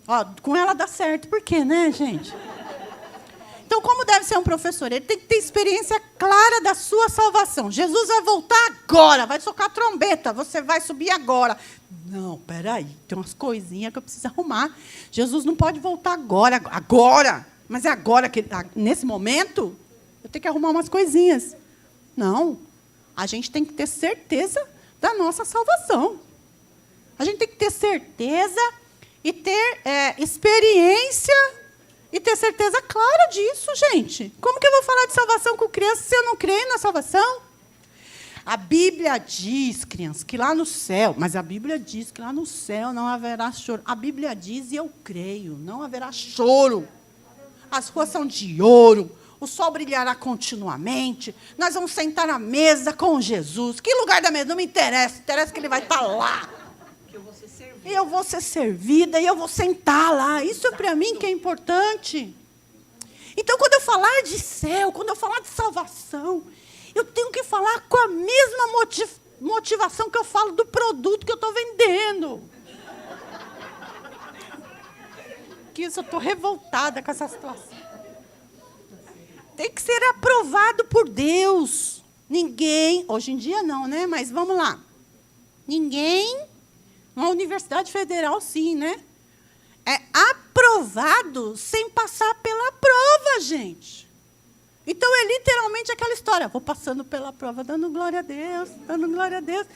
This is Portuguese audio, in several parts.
Ó, com ela dá certo. Por quê, né, gente? Então, como deve ser um professor? Ele tem que ter experiência clara da sua salvação. Jesus vai voltar agora, vai tocar a trombeta, você vai subir agora. Não, peraí, tem umas coisinhas que eu preciso arrumar. Jesus não pode voltar agora. Mas é agora, nesse momento, eu tenho que arrumar umas coisinhas. Não, a gente tem que ter certeza da nossa salvação. A gente tem que ter certeza e ter experiência e ter certeza clara disso, gente. Como que eu vou falar de salvação com criança se eu não creio na salvação? A Bíblia diz, crianças, que lá no céu, mas a Bíblia diz que lá no céu não haverá choro. A Bíblia diz, e eu creio, não haverá choro. As ruas são de ouro, o sol brilhará continuamente, nós vamos sentar à mesa com Jesus. Que lugar da mesa? Não me interessa, interessa que ele vai estar lá. E eu vou ser servida, e eu vou sentar lá. Isso para mim que é importante. Então, quando eu falar de céu, quando eu falar de salvação, eu tenho que falar com a mesma motivação que eu falo do produto que eu estou vendendo. Que isso, eu estou revoltada com essa situação. Tem que ser aprovado por Deus. Ninguém, hoje em dia não, né? Mas vamos lá. Ninguém, uma universidade federal sim, né? É aprovado sem passar pela prova, gente. Então, é literalmente aquela história. Vou passando pela prova, dando glória a Deus, dando glória a Deus.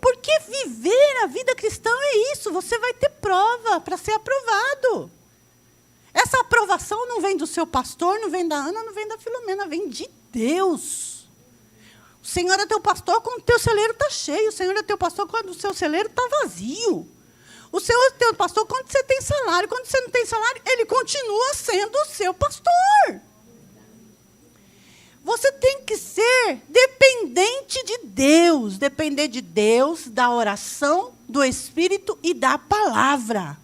Porque viver a vida cristã é isso. Você vai ter prova para ser aprovado. Essa aprovação não vem do seu pastor, não vem da Ana, não vem da Filomena, vem de Deus. O Senhor é teu pastor quando o teu celeiro está cheio. O Senhor é teu pastor quando o seu celeiro está vazio. O Senhor é teu pastor quando você tem salário. Quando você não tem salário, Ele continua sendo o seu pastor. Você tem que ser dependente de Deus. Depender de Deus, da oração, do Espírito e da palavra.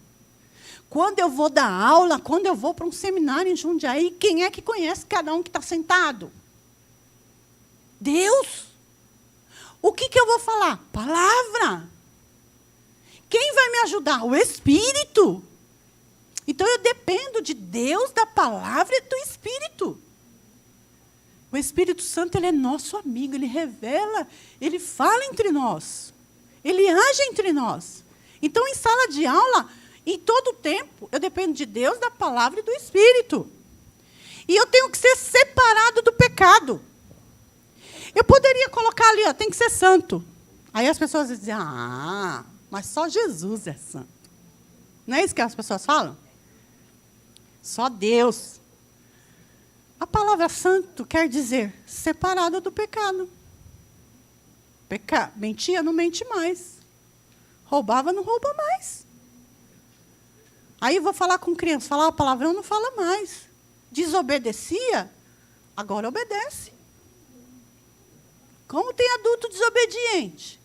Quando eu vou dar aula, quando eu vou para um seminário em Jundiaí, quem é que conhece cada um que está sentado? Deus. O que eu vou falar? Palavra. Quem vai me ajudar? O Espírito. Então, eu dependo de Deus, da palavra e do Espírito. O Espírito Santo, ele é nosso amigo, ele revela, ele fala entre nós. Ele age entre nós. Então, em sala de aula, em todo o tempo, eu dependo de Deus, da palavra e do Espírito. E eu tenho que ser separado do pecado. Eu poderia colocar ali, ó, tem que ser santo. Aí as pessoas dizem, mas só Jesus é santo. Não é isso que as pessoas falam? Só Deus. A palavra santo quer dizer separado do pecado. Mentia, não mente mais. Roubava, não rouba mais. Aí eu vou falar com criança, falar palavrão, não fala mais. Desobedecia, agora obedece. Como tem adulto desobediente?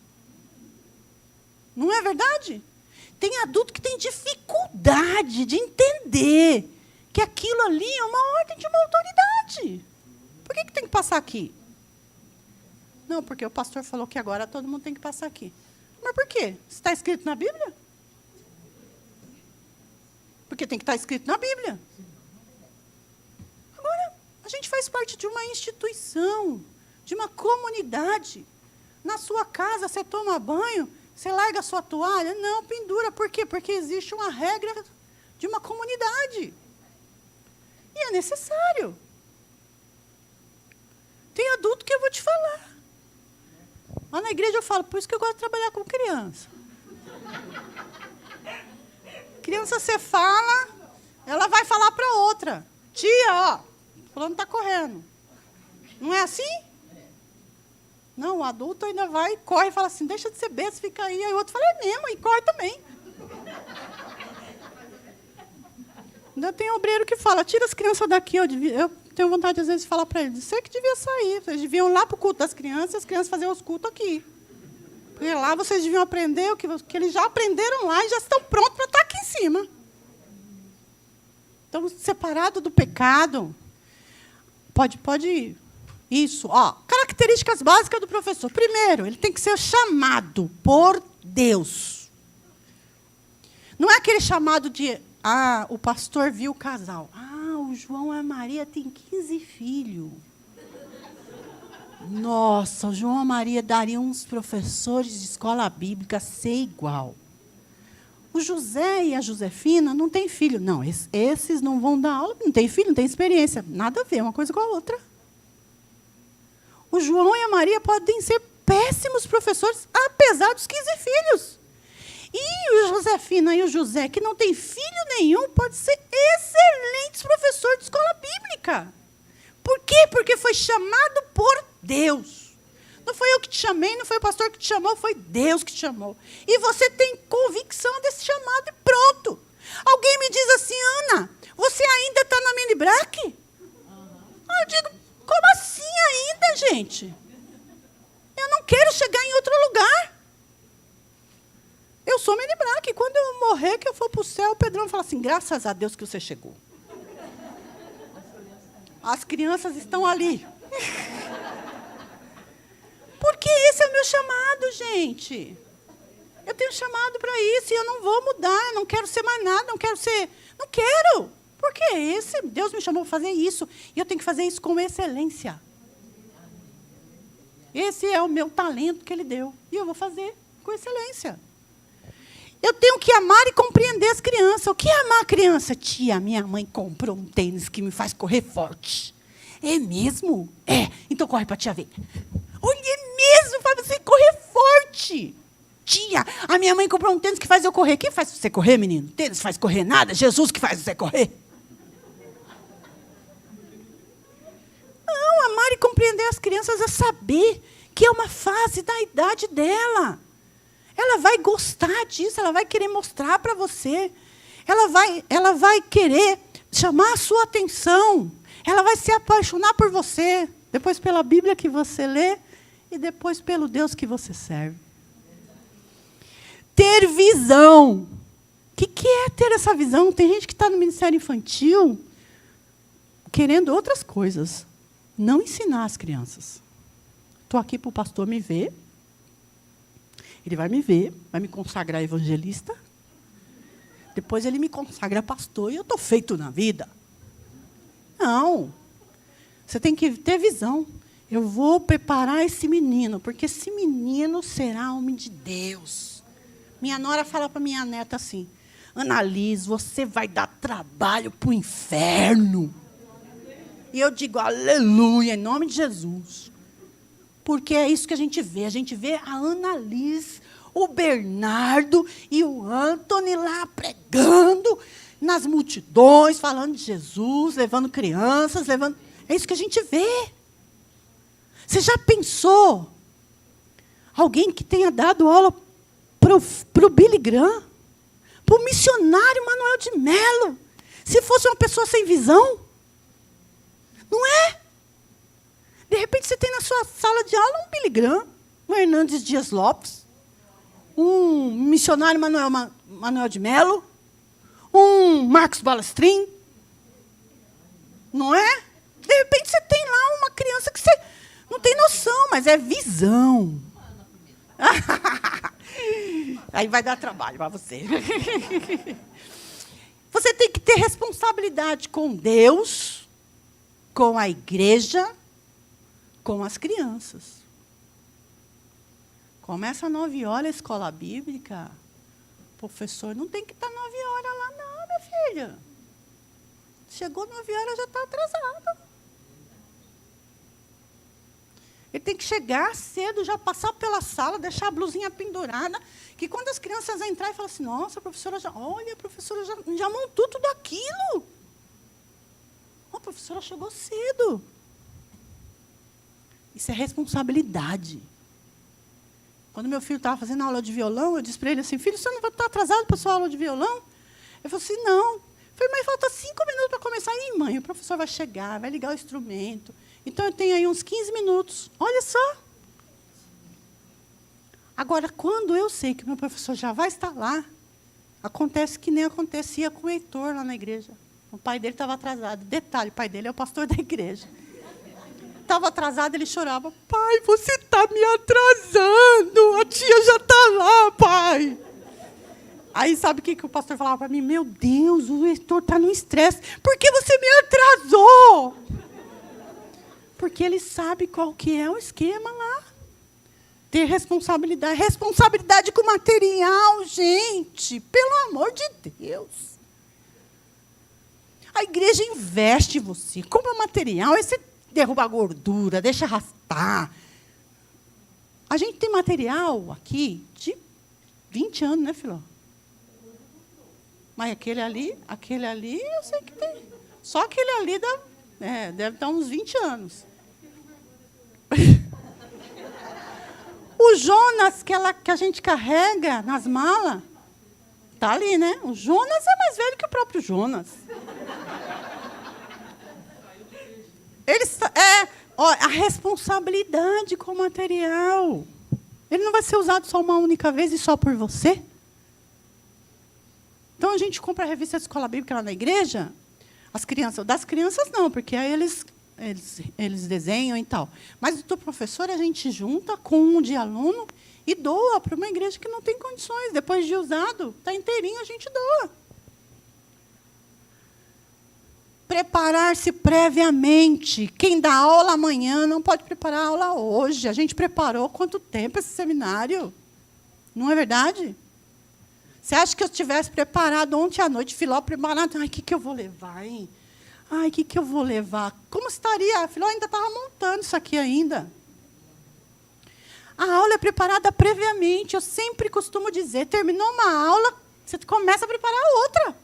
Não é verdade? Tem adulto que tem dificuldade de entender que aquilo ali é uma ordem de uma autoridade. Por que tem que passar aqui? Não, porque o pastor falou que agora todo mundo tem que passar aqui. Mas por quê? Está escrito na Bíblia? Porque tem que estar escrito na Bíblia. Agora, a gente faz parte de uma instituição, de uma comunidade. Na sua casa, você toma banho, você larga a sua toalha? Não, pendura. Por quê? Porque existe uma regra de uma comunidade. E é necessário. Tem adulto que eu vou te falar. Lá na igreja eu falo, por isso que eu gosto de trabalhar com criança. Criança, você fala, ela vai falar para outra. Tia, ó, fulano está correndo. Não é assim? Não, o adulto ainda vai, corre e fala assim, deixa de ser besta, fica aí. Aí o outro fala, é mesmo, e corre também. Ainda tem obreiro que fala, tira as crianças daqui. Eu tenho vontade, às vezes, de falar para eles, você que devia sair. Vocês deviam ir lá para o culto das crianças, as crianças faziam os cultos aqui. Porque lá vocês deviam aprender o que eles já aprenderam lá e já estão prontos para estar aqui em cima. Então, separado do pecado, pode isso. Ó, características básicas do professor. Primeiro, ele tem que ser chamado por Deus. Não é aquele chamado de o pastor viu o casal. O João e a Maria têm 15 filhos. Nossa, o João e a Maria dariam uns professores de escola bíblica ser igual. O José e a Josefina não têm filho. Não, esses não vão dar aula, não têm filho, não têm experiência. Nada a ver uma coisa com a outra. O João e a Maria podem ser péssimos professores, apesar dos 15 filhos. E o Josefina e o José, que não tem filho nenhum, pode ser excelentes professores de escola bíblica. Por quê? Porque foi chamado por Deus. Não foi eu que te chamei, não foi o pastor que te chamou, foi Deus que te chamou. E você tem convicção desse chamado e pronto. Alguém me diz assim, Ana, você ainda está na Mini-Brac? Eu digo, como assim ainda, gente? Eu não quero chegar em outro lugar. Eu sou Mini-Brac. Quando eu morrer, que eu for para o céu, o Pedrão fala assim, graças a Deus que você chegou. As crianças estão ali. Porque esse é o meu chamado, gente. Eu tenho chamado para isso e eu não vou mudar, eu não quero ser mais nada, não quero. Porque Deus me chamou para fazer isso e eu tenho que fazer isso com excelência. Esse é o meu talento que Ele deu e eu vou fazer com excelência. Eu tenho que amar e compreender as crianças. O que é amar a criança? Tia, minha mãe comprou um tênis que me faz correr forte. É mesmo? É, então corre para a tia ver. Olha, é mesmo, faz você correr forte. Tia, a minha mãe comprou um tênis que faz eu correr. Quem faz você correr, menino? Tênis faz correr nada? Jesus que faz você correr. Não, amar e compreender as crianças é saber que é uma fase da idade dela. Ela vai gostar disso, ela vai querer mostrar para você. Ela vai querer chamar a sua atenção. Ela vai se apaixonar por você. Depois pela Bíblia que você lê e depois pelo Deus que você serve. Ter visão. O que é ter essa visão? Tem gente que está no ministério infantil querendo outras coisas. Não ensinar as crianças. Estou aqui para o pastor me ver. Ele vai me ver, vai me consagrar evangelista. Depois ele me consagra pastor e eu estou feito na vida. Não. Você tem que ter visão. Eu vou preparar esse menino, porque esse menino será homem de Deus. Minha nora fala para minha neta assim, Annalise, você vai dar trabalho para o inferno. E eu digo, aleluia, em nome de Jesus. Porque é isso que a gente vê. A gente vê a Annalise, o Bernardo e o Anthony lá pregando nas multidões, falando de Jesus, levando crianças, É isso que a gente vê. Você já pensou? Alguém que tenha dado aula para o Billy Graham, para o missionário Manuel de Melo, se fosse uma pessoa sem visão? Não é? De repente, você tem na sua sala de aula um Billy Graham, um Hernandes Dias Lopes, um missionário Manuel de Melo, um Marcos Balestrin. Não é? De repente, você tem lá uma criança que você não tem noção, mas é visão. Aí vai dar trabalho para você. Você tem que ter responsabilidade com Deus, com a igreja, com as crianças. Começa 9h a escola bíblica. O professor não tem que estar 9h lá, não, minha filha. Chegou 9h, já está atrasado. Ele tem que chegar cedo, já passar pela sala, deixar a blusinha pendurada, que quando as crianças entrarem, falam assim, nossa, a professora já montou tudo aquilo. A professora chegou cedo. Isso é responsabilidade. Quando meu filho estava fazendo aula de violão, eu disse para ele assim, filho, você não vai estar atrasado para a sua aula de violão? Ele falou assim, não. Eu falei, mas falta 5 minutos para começar. Ih, mãe, o professor vai chegar, vai ligar o instrumento. Então, eu tenho aí uns 15 minutos. Olha só. Agora, quando eu sei que o meu professor já vai estar lá, acontece que nem acontecia com o Heitor lá na igreja. O pai dele estava atrasado. Detalhe, o pai dele é o pastor da igreja. Estava atrasado, ele chorava. Pai, você está me atrasando. A tia já está lá, pai. Aí sabe o que o pastor falava para mim? Meu Deus, o Heitor está no estresse. Por que você me atrasou? Porque ele sabe qual que é o esquema lá. Ter responsabilidade. Responsabilidade com material, gente. Pelo amor de Deus. A igreja investe em você. Compra material, aí você derruba a gordura, deixa arrastar. A gente tem material aqui de 20 anos, né, Filó? Mas aquele ali, eu sei que tem. Só aquele ali deve dar uns 20 anos. O Jonas, que a gente carrega nas malas, está ali, né? O Jonas é mais velho que o próprio Jonas. A responsabilidade com o material. Ele não vai ser usado só uma única vez e só por você. Então, a gente compra a revista de escola bíblica lá na igreja, as crianças. Das crianças, não, porque aí eles desenham e tal. Mas do professor, a gente junta com um de aluno e doa para uma igreja que não tem condições. Depois de usado, está inteirinho, a gente doa. Preparar-se previamente. Quem dá aula amanhã não pode preparar a aula hoje. A gente preparou quanto tempo esse seminário? Não é verdade? Você acha que eu tivesse preparado ontem à noite, Filó preparado? Ai, o que eu vou levar, hein? Ai, o que eu vou levar? Como estaria? A Filó ainda estava montando isso aqui ainda. A aula é preparada previamente. Eu sempre costumo dizer, terminou uma aula, você começa a preparar outra.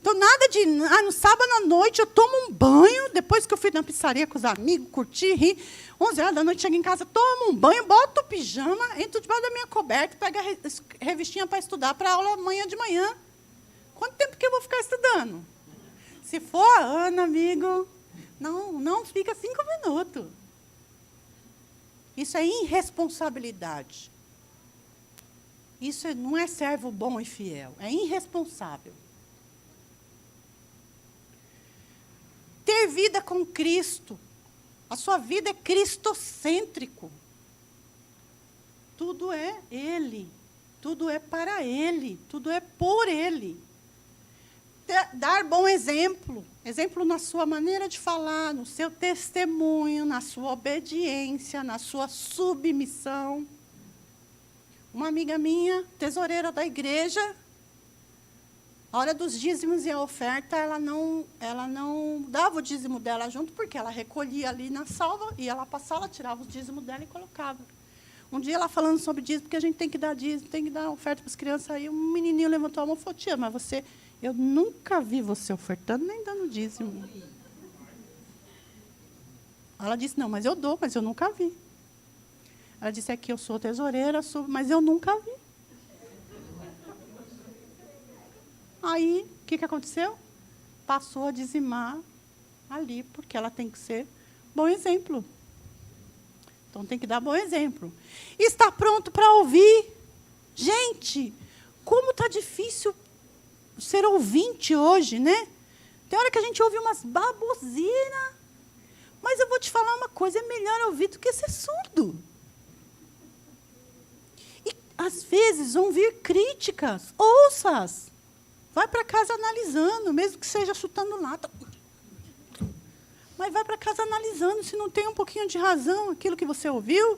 Então, nada de... no sábado à noite, eu tomo um banho, depois que eu fui na pizzaria com os amigos, curti, ri. 11 horas da noite, chego em casa, tomo um banho, boto o pijama, entro debaixo da minha coberta, pego a revistinha para estudar para a aula amanhã de manhã. Quanto tempo que eu vou ficar estudando? Se for a Ana, amigo, não fica 5 minutos. Isso é irresponsabilidade. Isso não é servo bom e fiel, é irresponsável. Ter vida com Cristo. A sua vida é cristocêntrico. Tudo é Ele. Tudo é para Ele. Tudo é por Ele. Dar bom exemplo. Exemplo na sua maneira de falar, no seu testemunho, na sua obediência, na sua submissão. Uma amiga minha, tesoureira da igreja, a hora dos dízimos e a oferta, ela não dava o dízimo dela junto, porque ela recolhia ali na salva, ia lá para a sala, tirava o dízimo dela e colocava. Um dia, ela falando sobre dízimo, porque a gente tem que dar dízimo, tem que dar oferta para as crianças, aí um menininho levantou a mão e falou, tia, mas eu nunca vi você ofertando nem dando dízimo. Ela disse, não, mas eu dou, mas eu nunca vi. Ela disse, é que eu sou tesoureira, mas eu nunca vi. Aí, o que aconteceu? Passou a dizimar ali, porque ela tem que ser bom exemplo. Então, tem que dar bom exemplo. E está pronto para ouvir. Gente, como está difícil ser ouvinte hoje, né? Tem hora que a gente ouve umas baboseiras. Mas eu vou te falar uma coisa, é melhor ouvir do que ser surdo. E, às vezes, vão vir críticas. Ouça-as. Vai para casa analisando, mesmo que seja chutando lata. Mas vai para casa analisando, se não tem um pouquinho de razão aquilo que você ouviu.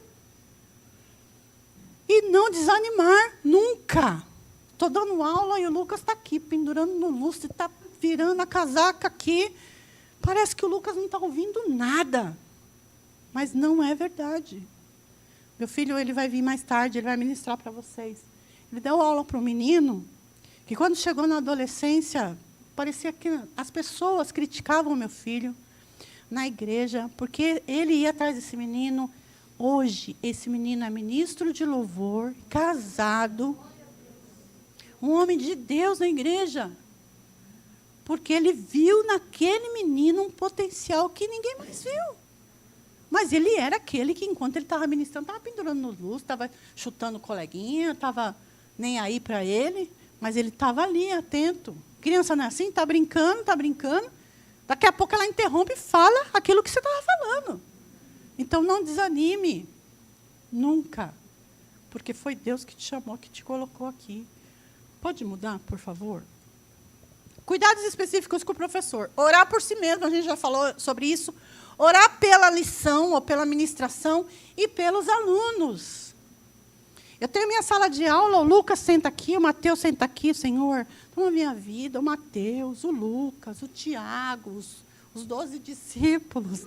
E não desanimar, nunca. Estou dando aula e o Lucas está aqui, pendurando no lustre, está virando a casaca aqui. Parece que o Lucas não está ouvindo nada. Mas não é verdade. Meu filho, ele vai vir mais tarde, ele vai ministrar para vocês. Ele deu aula para um menino que, quando chegou na adolescência, parecia que as pessoas criticavam o meu filho na igreja, porque ele ia atrás desse menino. Hoje, esse menino é ministro de louvor, casado, um homem de Deus na igreja, porque ele viu naquele menino um potencial que ninguém mais viu. Mas ele era aquele que, enquanto ele estava ministrando, estava pendurando no luz, estava chutando coleguinha, estava nem aí para ele, mas ele estava ali, atento. Criança não é assim? Está brincando, está brincando. Daqui a pouco ela interrompe e fala aquilo que você estava falando. Então, não desanime. Nunca. porque foi Deus que te chamou, que te colocou aqui. Pode mudar, por favor? Cuidados específicos com o professor. Orar por si mesmo, a gente já falou sobre isso. Orar pela lição ou pela ministração e pelos alunos. Eu tenho minha sala de aula, o Lucas senta aqui, o Mateus senta aqui, Senhor, toma minha vida, o Mateus, o Lucas, o Tiago, os 12 discípulos,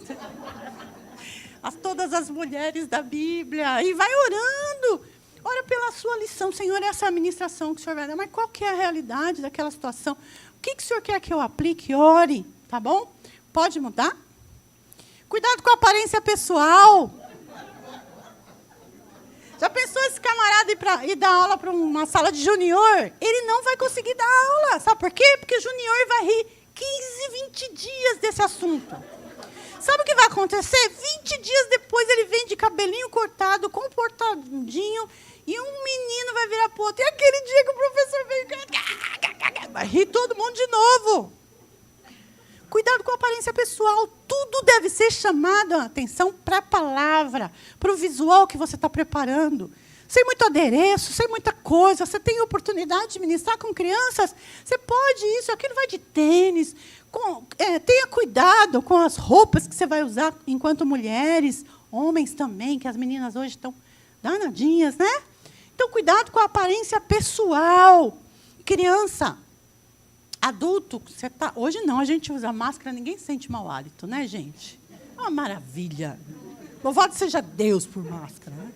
todas as mulheres da Bíblia, e vai orando. Ora pela sua lição, Senhor, essa é a ministração que o Senhor vai dar, mas qual que é a realidade daquela situação? O que o Senhor quer que eu aplique? Ore, tá bom? Pode mudar? Cuidado com a aparência pessoal. Já pensou esse camarada ir dar aula para uma sala de junior? Ele não vai conseguir dar aula. Sabe por quê? Porque o junior vai rir 15, 20 dias desse assunto. Sabe o que vai acontecer? 20 dias depois ele vem de cabelinho cortado, comportadinho, e um menino vai virar para o outro. E aquele dia que o professor vem, vai rir todo mundo de novo. Cuidado com a aparência pessoal. Tudo deve ser chamado a atenção para a palavra, para o visual que você está preparando. Sem muito adereço, sem muita coisa. Você tem oportunidade de ministrar com crianças? Você pode isso, aquilo vai de tênis. Tenha cuidado com as roupas que você vai usar enquanto mulheres, homens também, que as meninas hoje estão danadinhas, né? Então, cuidado com a aparência pessoal. Criança, adulto, hoje não, a gente usa máscara, ninguém sente mau hálito, né, gente? É uma maravilha. Louvado seja Deus por máscara, né?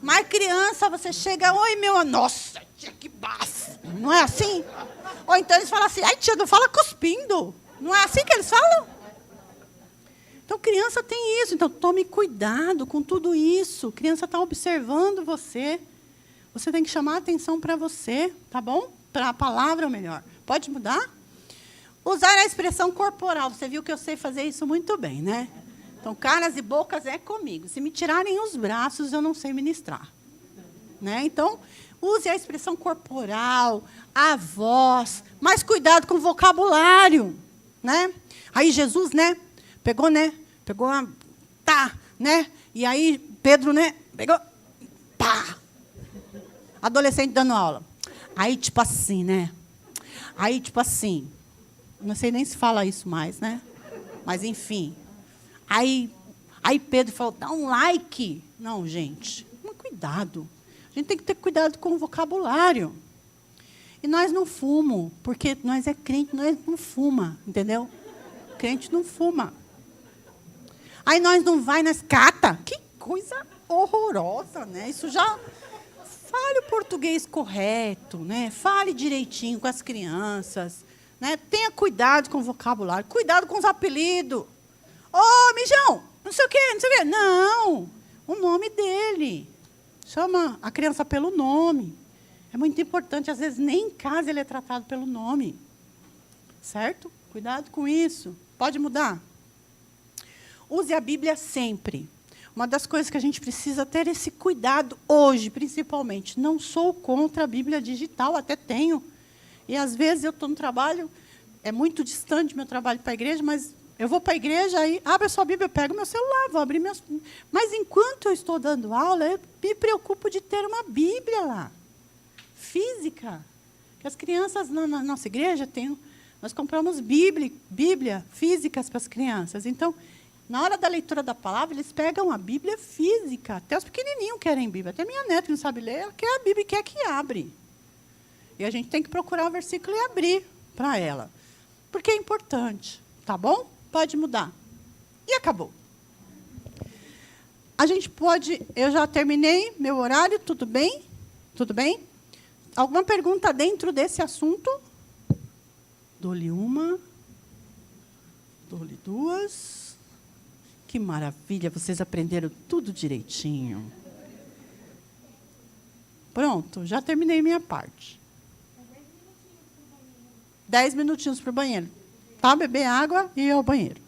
Mas criança, você chega, oi, meu, nossa, tia, que bafo. Não é assim? Ou então eles falam assim, ai, tia, não fala cuspindo. Não é assim que eles falam? Então, criança tem isso. Então, tome cuidado com tudo isso. Criança está observando você. Você tem que chamar a atenção para você, tá bom? Para a palavra, ou melhor. Pode mudar? Usar a expressão corporal. Você viu que eu sei fazer isso muito bem, né? Então, caras e bocas é comigo. Se me tirarem os braços, eu não sei ministrar. Né? Então, use a expressão corporal, a voz, mas cuidado com o vocabulário. Né? Aí Jesus, né? Pegou a... Tá, né? E aí Pedro, né? Pegou... Pá! Adolescente dando aula. Aí, tipo assim, né? Aí, tipo assim... Não sei nem se fala isso mais, né? Mas, enfim... Aí Pedro falou, dá um like. Não, gente, cuidado. A gente tem que ter cuidado com o vocabulário. E nós não fumamos, porque nós é crente, nós não fuma, entendeu? Crente não fuma. Aí nós não vai, nós cata. Que coisa horrorosa, né? Isso já... Fale o português correto, né? Fale direitinho com as crianças. Né? Tenha cuidado com o vocabulário, cuidado com os apelidos. Ô, mijão, não sei o quê, não sei o quê. Não, o nome dele. Chama a criança pelo nome. É muito importante, às vezes, nem em casa ele é tratado pelo nome. Certo? Cuidado com isso. Pode mudar? Use a Bíblia sempre. Uma das coisas que a gente precisa ter esse cuidado hoje, principalmente. Não sou contra a Bíblia digital, até tenho. E, às vezes, eu estou no trabalho, é muito distante meu trabalho para a igreja, mas... Eu vou para a igreja, aí abre a sua Bíblia, eu pego meu celular, vou abrir meus... Mas, enquanto eu estou dando aula, eu me preocupo de ter uma Bíblia lá, física. Que as crianças na nossa igreja nós compramos Bíblia físicas para as crianças. Então, na hora da leitura da palavra, eles pegam a Bíblia física. Até os pequenininhos querem Bíblia. Até minha neta, que não sabe ler, ela quer a Bíblia e quer que abre. E a gente tem que procurar o versículo e abrir para ela. Porque é importante, tá bom? Pode mudar. E acabou. A gente pode... Eu já terminei meu horário, tudo bem? Tudo bem? Alguma pergunta dentro desse assunto? Dou-lhe uma. Dou-lhe duas. Que maravilha, vocês aprenderam tudo direitinho. Pronto, já terminei minha parte. 10 minutinhos para o banheiro. Tá? Beber água e ir ao banheiro.